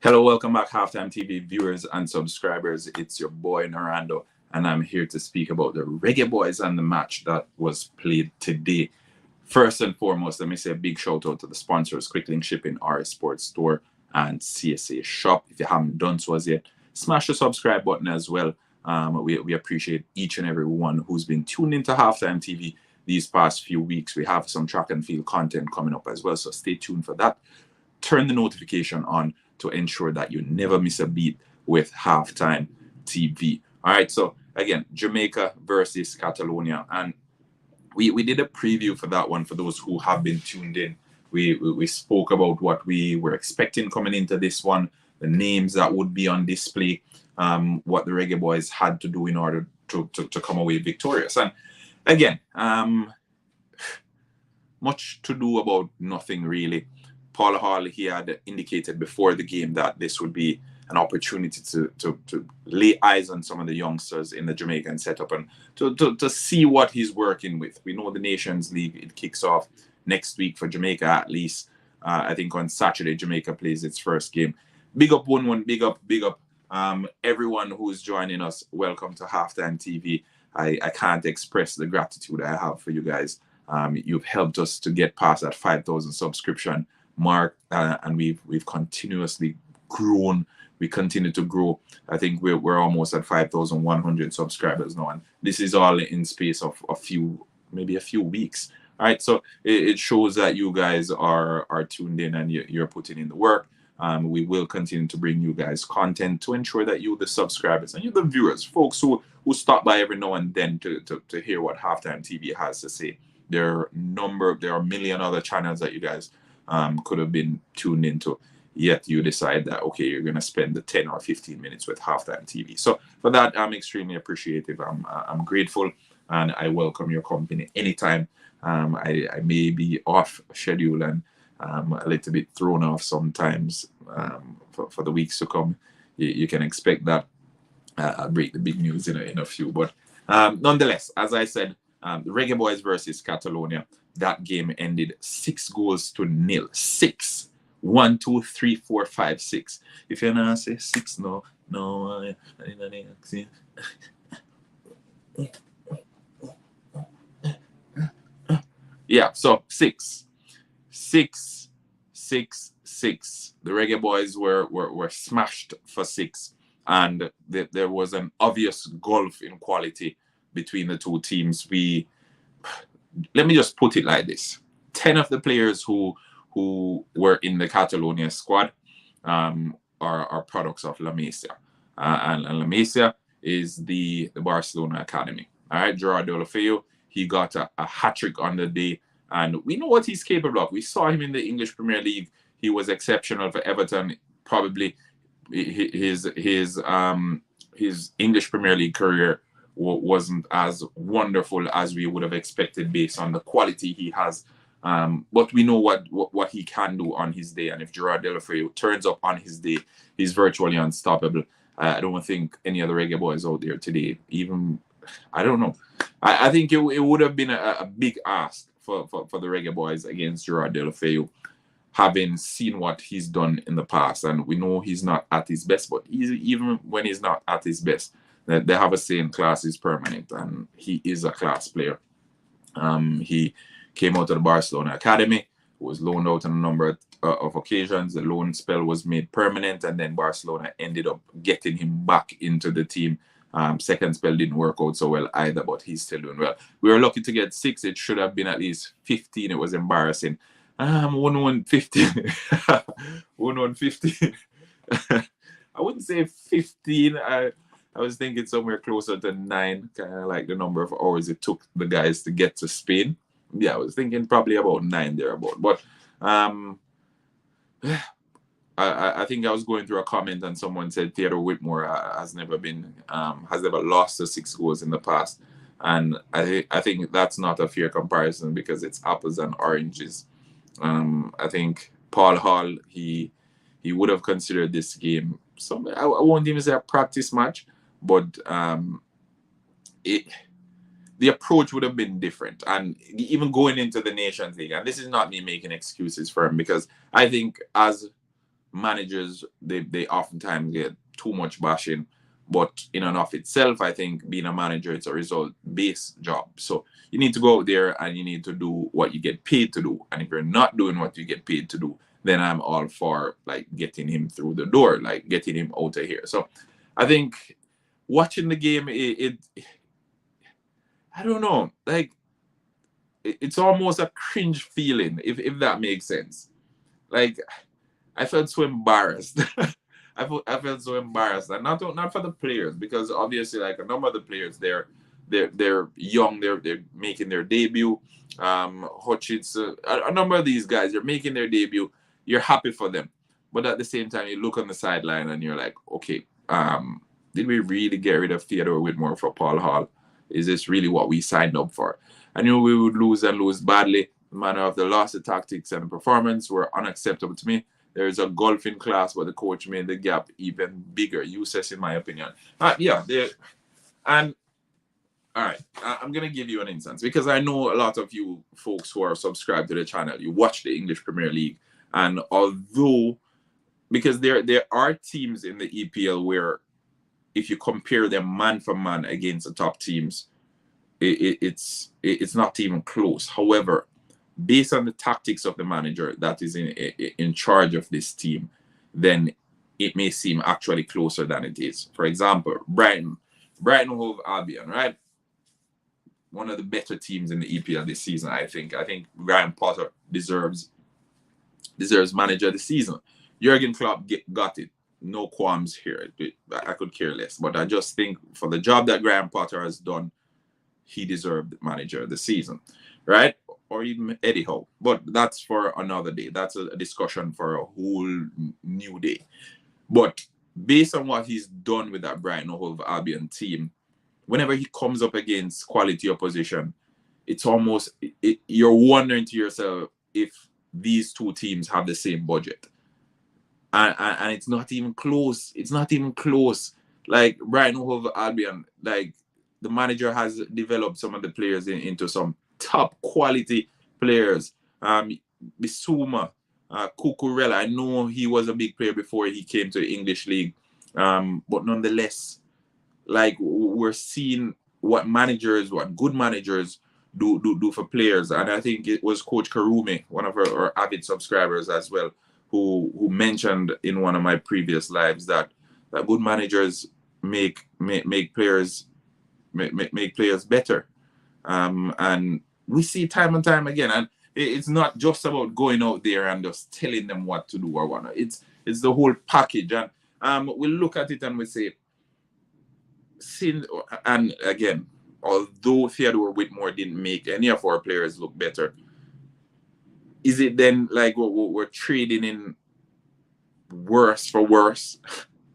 Hello, welcome back, Halftime TV viewers and subscribers. It's your boy Norando, and I'm here to speak about the Reggae Boyz and the match that was played today. First and foremost, let me say a big shout out to the sponsors, Quick Link Shipping, RS Sports Store, and CSA Shop. If you haven't done so as yet, smash the subscribe button as well. We appreciate each and every one who's been tuned into Halftime TV these past few weeks. We have some track and field content coming up as well, so stay tuned for that. Turn the notification on to ensure that you never miss a beat with Halftime TV. All right, so again, Jamaica versus Catalonia, and we did a preview for that one for those who have been tuned in. We spoke about what we were expecting coming into this one, the names that would be on display, what the Reggae Boyz had to do in order to come away victorious. And again, much to do about nothing really. Paul Hall, he had indicated before the game that this would be an opportunity to lay eyes on some of the youngsters in the Jamaican setup and to see what he's working with. We know the Nations League, it kicks off next week for Jamaica at least. I think on Saturday, Jamaica plays its first game. Big up, 1-1, big up. Everyone who's joining us, welcome to Halftime TV. I can't express the gratitude I have for you guys. You've helped us to get past that 5,000 subscription mark, and we've continuously grown. We continue to grow. I think we're almost at 5,100 subscribers now, and this is all in space of maybe a few weeks. All right, so it shows that you guys are tuned in and you're putting in the work. We will continue to bring you guys content to ensure that you, the subscribers, and you, the viewers, folks who stop by every now and then to hear what Halftime TV has to say. There are a million other channels that you guys could have been tuned into, yet you decide that, okay, you're going to spend the 10 or 15 minutes with Halftime TV. So for that, I'm extremely appreciative. I'm grateful, and I welcome your company anytime. I may be off schedule and a little bit thrown off sometimes for the weeks to come. You can expect that. I'll break the big news in a few. But nonetheless, as I said, the Reggae Boyz versus Catalonia, that game ended 6-0. 6. 1, 2, 3, 4, 5, 6. If you're not say 6, no. Yeah, so 6. 6. The Reggae Boyz were smashed for 6, and there was an obvious gulf in quality between the two teams. Let me just put it like this: 10 of the players who were in the Catalonia squad are products of La Masia, and La Masia is the Barcelona academy. All right, Gerard Deulofeu, he got a hat-trick on the day, and we know what he's capable of. We saw him in the English Premier League. He was exceptional for Everton. Probably his English Premier League career wasn't as wonderful as we would have expected based on the quality he has. But we know what he can do on his day. And if Gerard Deulofeu turns up on his day, he's virtually unstoppable. I don't think any other Reggae Boys out there today, even, I don't know. I think it would have been a big ask for the Reggae Boys against Gerard Deulofeu, having seen what he's done in the past. And we know he's not at his best, but even when he's not at his best, they have a saying, class is permanent, and he is a class player. He came out of the Barcelona academy, was loaned out on a number of occasions. The loan spell was made permanent, and then Barcelona ended up getting him back into the team. Second spell didn't work out so well either, but he's still doing well. We were lucky to get 6. It should have been at least 15. It was embarrassing. 1-1-15. 1-1-15. I wouldn't say 15. I was thinking somewhere closer to 9, kind of like the number of hours it took the guys to get to Spain. Yeah, I was thinking probably about 9 thereabout. But I think I was going through a comment and someone said Theodore Whitmore has never lost to 6 goals in the past, and I think that's not a fair comparison because it's apples and oranges. I think Paul Hall, he would have considered this game I won't even say a practice match, but the approach would have been different. And even going into the Nations League, and this is not me making excuses for him, because I think as managers, they oftentimes get too much bashing, but in and of itself, I think being a manager, it's a result-based job. So you need to go out there and you need to do what you get paid to do. And if you're not doing what you get paid to do, then I'm all for like getting him through the door, like getting him out of here. So I think watching the game, I don't know, like it's almost a cringe feeling, if that makes sense. Like I felt so embarrassed. I felt so embarrassed, and not for the players, because obviously, like a number of the players, they're young, they're making their debut. Hutchins, a number of these guys, they're making their debut. You're happy for them, but at the same time, you look on the sideline and you're like, okay, did we really get rid of Theodore Whitmore for Paul Hall? Is this really what we signed up for? I knew we would lose and lose badly. The manner of the loss, the tactics, and the performance were unacceptable to me. There is a golf in class, but the coach made the gap even bigger. Useless, in my opinion. Yeah, and all right, I'm gonna give you an instance, because I know a lot of you folks who are subscribed to the channel, you watch the English Premier League, and although, because there are teams in the EPL where if you compare them man for man against the top teams, it's not even close. However, based on the tactics of the manager that is in charge of this team, then it may seem actually closer than it is. For example, Brighton Hove Albion, right? One of the better teams in the EPL this season, I think. I think Graham Potter deserves manager of the season. Jurgen Klopp got it. No qualms here. I could care less. But I just think for the job that Graham Potter has done, he deserved manager of the season, right? Or even Eddie Howe. But that's for another day. That's a discussion for a whole new day. But based on what he's done with that Brighton Hove Albion team, whenever he comes up against quality opposition, it's almost, you're wondering to yourself if these two teams have the same budget. And it's not even close. It's not even close. Like Brighton Hove Albion, like the manager has developed some of the players into some top quality players. Bissouma, Cucurella. I know he was a big player before he came to the English League, but nonetheless, like we're seeing what good managers do for players. And I think it was Coach Karumi, one of our avid subscribers as well, who mentioned in one of my previous lives that good managers make players better. And we see time and time again. And it's not just about going out there and just telling them what to do or what. It's the whole package. And we look at it and we say, and again, although Theodore Whitmore didn't make any of our players look better, is it then like we're trading in worse for worse?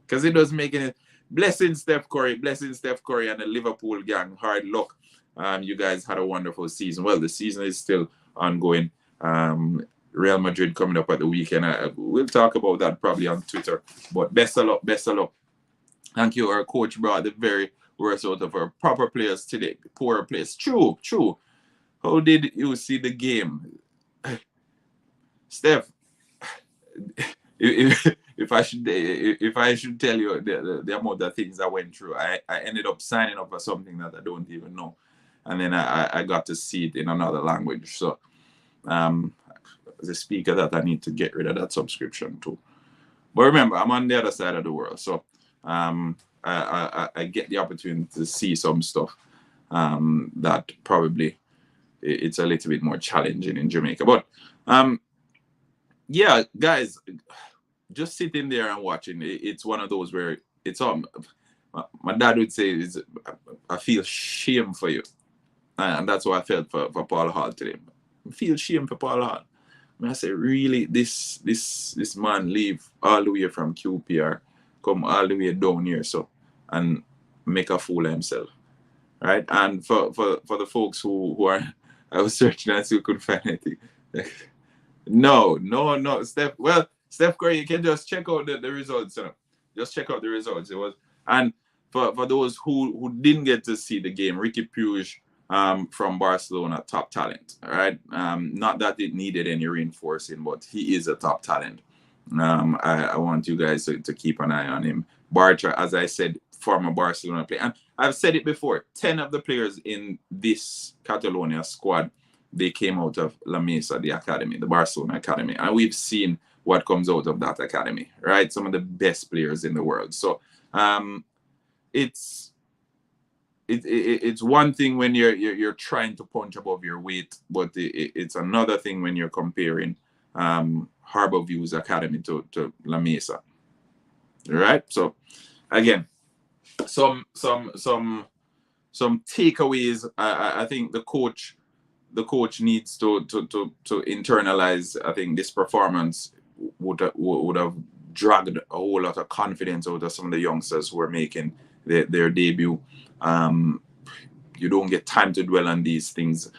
Because it doesn't make any. Blessing Steph Curry and the Liverpool gang. Hard luck. You guys had a wonderful season. Well, the season is still ongoing. Real Madrid coming up at the weekend. We'll talk about that probably on Twitter. But best of luck. Thank you. Our coach brought the very worst out of our proper players today. Poor players. True. How did you see the game? Steph, if I should tell you the amount of things I went through, I ended up signing up for something that I don't even know, and then I got to see it in another language. So, as a speaker, that I need to get rid of that subscription too. But remember, I'm on the other side of the world, so I get the opportunity to see some stuff that probably it's a little bit more challenging in Jamaica. But yeah, guys, just sitting there and watching. It's one of those where it's all. My dad would say, I feel shame for you, and that's what I felt for Paul Hall today. I feel shame for Paul Hall. I say, really, this man leave all the way from QPR, come all the way down here, so, and make a fool of himself, right? And for the folks who are, I was searching and still couldn't find anything. No, Steph. Well, Steph Curry, you can just check out the results. Just check out the results. It was, and for those who didn't get to see the game, Ricky Puig from Barcelona, top talent. All right, not that it needed any reinforcing, but he is a top talent. I want you guys to keep an eye on him. Bartra, as I said, former Barcelona player. And I've said it before, 10 of the players in this Catalonia squad, they came out of La Mesa, the academy, the Barcelona academy. And we've seen what comes out of that academy, right? Some of the best players in the world. So it's one thing when you're trying to punch above your weight, but it's another thing when you're comparing Harborview's academy to La Mesa. Right? So again, some takeaways. I think the coach needs to internalize. I think this performance would have dragged a whole lot of confidence out of some of the youngsters who are making their debut. You don't get time to dwell on these things.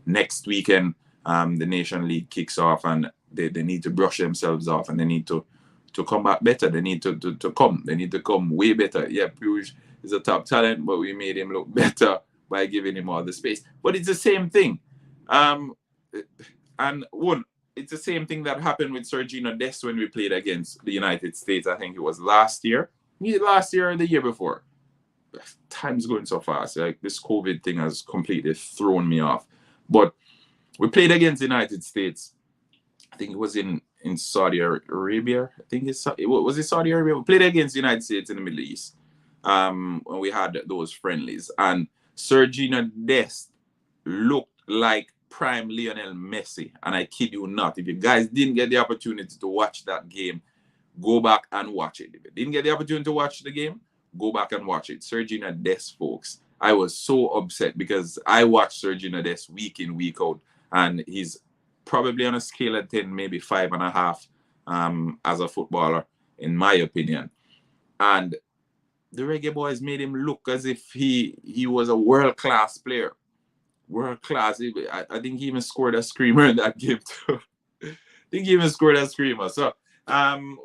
Next weekend, the Nation League kicks off, and they need to brush themselves off, and they need to come back better. They need to come. They need to come way better. Yeah, Puig is a top talent, but we made him look better by giving him all the space. But it's the same thing. It's the same thing that happened with Sergiño Dest when we played against the United States. I think it was last year. Last year or the year before. Time's going so fast. Like, this COVID thing has completely thrown me off. But we played against the United States. I think it was in Saudi Arabia. I think it was Saudi Arabia. We played against the United States in the Middle East when we had those friendlies. And Sergiño Dest looked like prime Lionel Messi. And I kid you not. If you guys didn't get the opportunity to watch that game, go back and watch it. If you didn't get the opportunity to watch the game, go back and watch it. Sergiño Dest, folks. I was so upset because I watched Sergiño Dest week in, week out, and he's probably on a scale of 10, maybe 5.5 as a footballer, in my opinion. And the Reggae Boyz made him look as if he was a world-class player. World-class. I think he even scored a screamer in that game too. So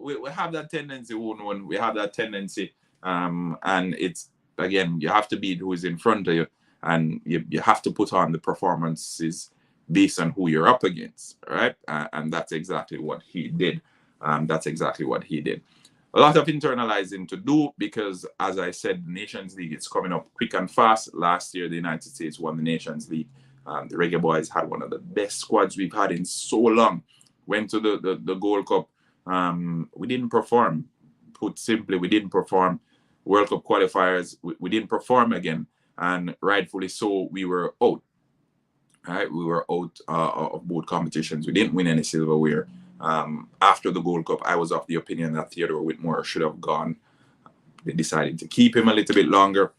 we have that tendency, we have that tendency. And it's, again, you have to beat who is in front of you, and you have to put on the performances based on who you're up against, right? And that's exactly what he did. A lot of internalizing to do because, as I said, the Nations League is coming up quick and fast. Last year, the United States won the Nations League. The Reggae Boyz had one of the best squads we've had in so long. Went to the Gold Cup. We didn't perform. Put simply, we didn't perform. World Cup qualifiers, we didn't perform again, and rightfully so. We were out. Right, we were out of both competitions. We didn't win any silverware. After the Gold Cup, I was of the opinion that Theodore Whitmore should have gone. They decided to keep him a little bit longer.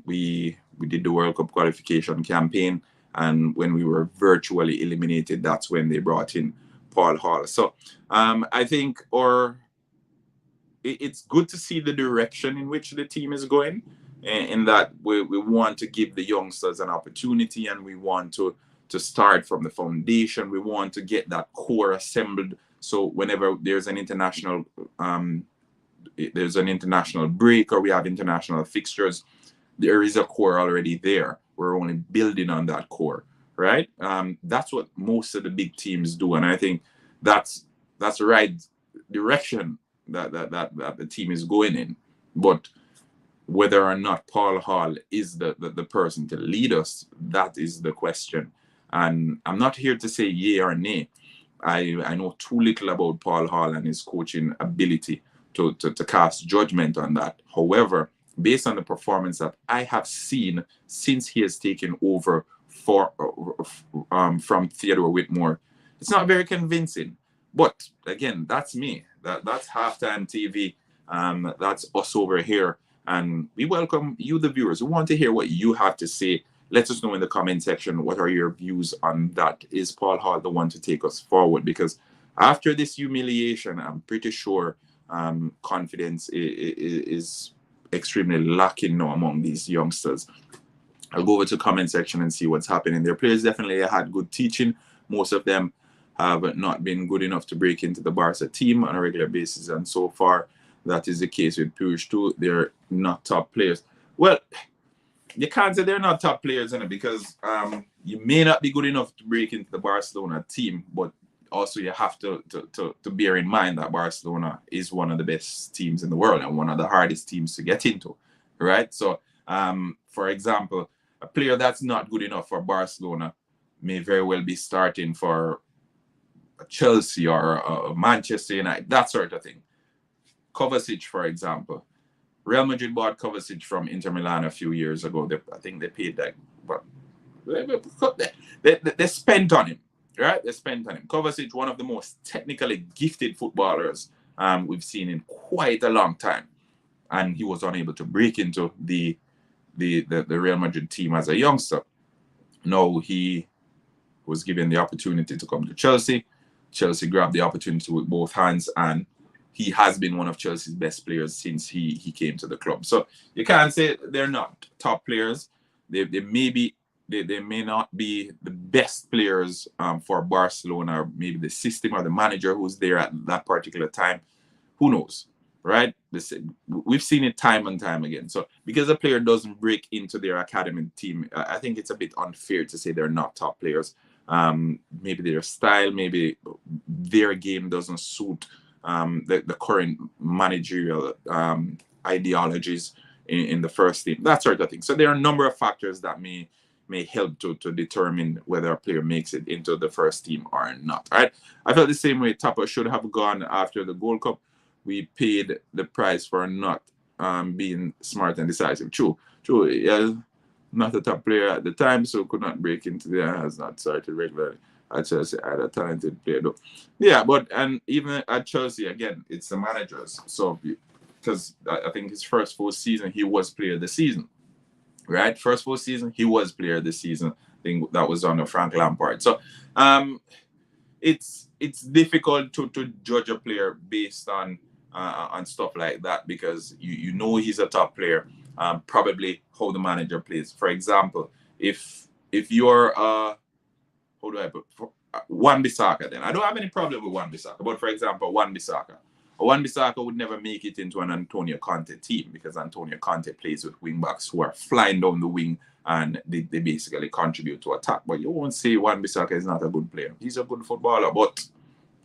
We did the World Cup qualification campaign, and when we were virtually eliminated, that's when they brought in Paul Hall. So I think it's good to see the direction in which the team is going, in that we want to give the youngsters an opportunity, and we want to start from the foundation. We want to get that core assembled, so whenever there's an international break or we have international fixtures, there is a core already there. We're only building on that core, right? That's what most of the big teams do, and I think that's the right direction that the team is going in. But whether or not Paul Hall is the person to lead us, that is the question. And I'm not here to say yay or nay. I know too little about Paul Hall and his coaching ability to cast judgment on that. However, based on the performance that I have seen since he has taken over from Theodore Whitmore, it's not very convincing. But again, that's me. That's HalftimeTV. That's us over here. And we welcome you, the viewers. We want to hear what you have to say. Let us know in the comment section, what are your views on that? Is Paul Hall the one to take us forward? Because after this humiliation, I'm pretty sure confidence is extremely lacking now among these youngsters. I'll go over to the comment section and see what's happening. Their players definitely had good teaching. Most of them have not been good enough to break into the Barca team on a regular basis, and so far that is the case with Puig too. They're not top players. Well, you can't say they're not top players, because you may not be good enough to break into the Barcelona team, but also you have to bear in mind that Barcelona is one of the best teams in the world and one of the hardest teams to get into, right? So, for example, a player that's not good enough for Barcelona may very well be starting for Chelsea or Manchester United, that sort of thing. Kovacic, for example. Real Madrid bought Kovacic from Inter Milan a few years ago. I think they paid like, but they spent on him, right? They spent on him. Kovacic, one of the most technically gifted footballers we've seen in quite a long time, and he was unable to break into the Real Madrid team as a youngster. No, he was given the opportunity to come to Chelsea. Chelsea grabbed the opportunity with both hands, and he has been one of Chelsea's best players since he came to the club. So you can't say they're not top players. They may not be the best players for Barcelona, or maybe the system or the manager who's there at that particular time. Who knows, right? We've seen it time and time again. So because a player doesn't break into their academy team, I think it's a bit unfair to say they're not top players. Maybe their style, maybe their game doesn't suit the current managerial ideologies in the first team, that sort of thing. So there are a number of factors that may help to determine whether a player makes it into the first team or not. All right, I felt the same way. Tapa should have gone after the Gold Cup. We paid the price for not being smart and decisive. True. Yeah, not a top player at the time, so could not break into there. Has not started regularly at Chelsea. Had a talented player though. Yeah, but and even at Chelsea again, it's the managers. So because I think his first full season he was player of the season, right? First full season he was player of the season. I think that was under Frank Lampard. So it's difficult to judge a player based on stuff like that, because you know he's a top player. Probably how the manager plays. For example, if you're how do I put Wan-Bissaka, then I don't have any problem with Wan-Bissaka. But for example, Wan-Bissaka would never make it into an Antonio Conte team, because Antonio Conte plays with wing backs who are flying down the wing and they basically contribute to attack. But you won't say Wan-Bissaka is not a good player. He's a good footballer, but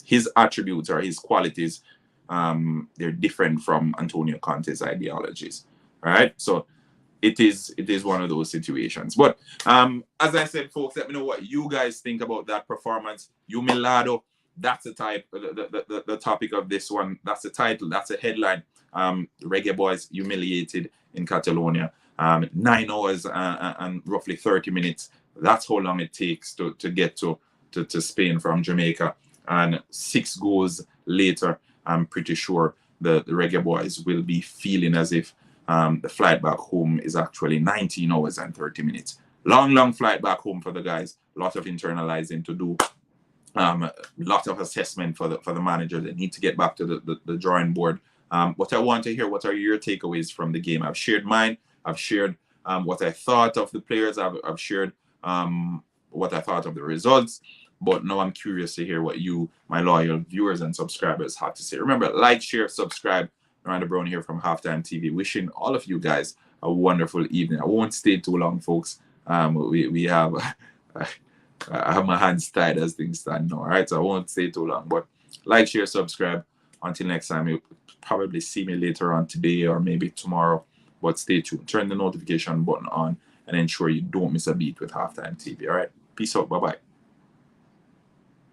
his attributes or his qualities, they're different from Antonio Conte's ideologies, right? So it is one of those situations. But as I said, folks, let me know what you guys think about that performance. Humilado, that's the type, the topic of this one. That's the title. That's a headline. Reggae Boyz humiliated in Catalonia. 9 hours and roughly 30 minutes. That's how long it takes to get to Spain from Jamaica. And 6 goals later, I'm pretty sure the Reggae Boyz will be feeling as if the flight back home is actually 19 hours and 30 minutes. Long flight back home for the guys. A lot of internalizing to do. Lot of assessment for the manager. They need to get back to the drawing board. What I want to hear, what are your takeaways from the game? I've shared mine. I've shared what I thought of the players. I've shared what I thought of the results. But now I'm curious to hear what you, my loyal viewers and subscribers, have to say. Remember, like, share, subscribe. Miranda Brown here from HalftimeTv. Wishing all of you guys a wonderful evening. I won't stay too long, folks. We have I have my hands tied as things stand now. All right, so I won't stay too long. But like, share, subscribe. Until next time, you'll probably see me later on today or maybe tomorrow. But stay tuned. Turn the notification button on and ensure you don't miss a beat with HalftimeTv. All right, peace out. Bye bye.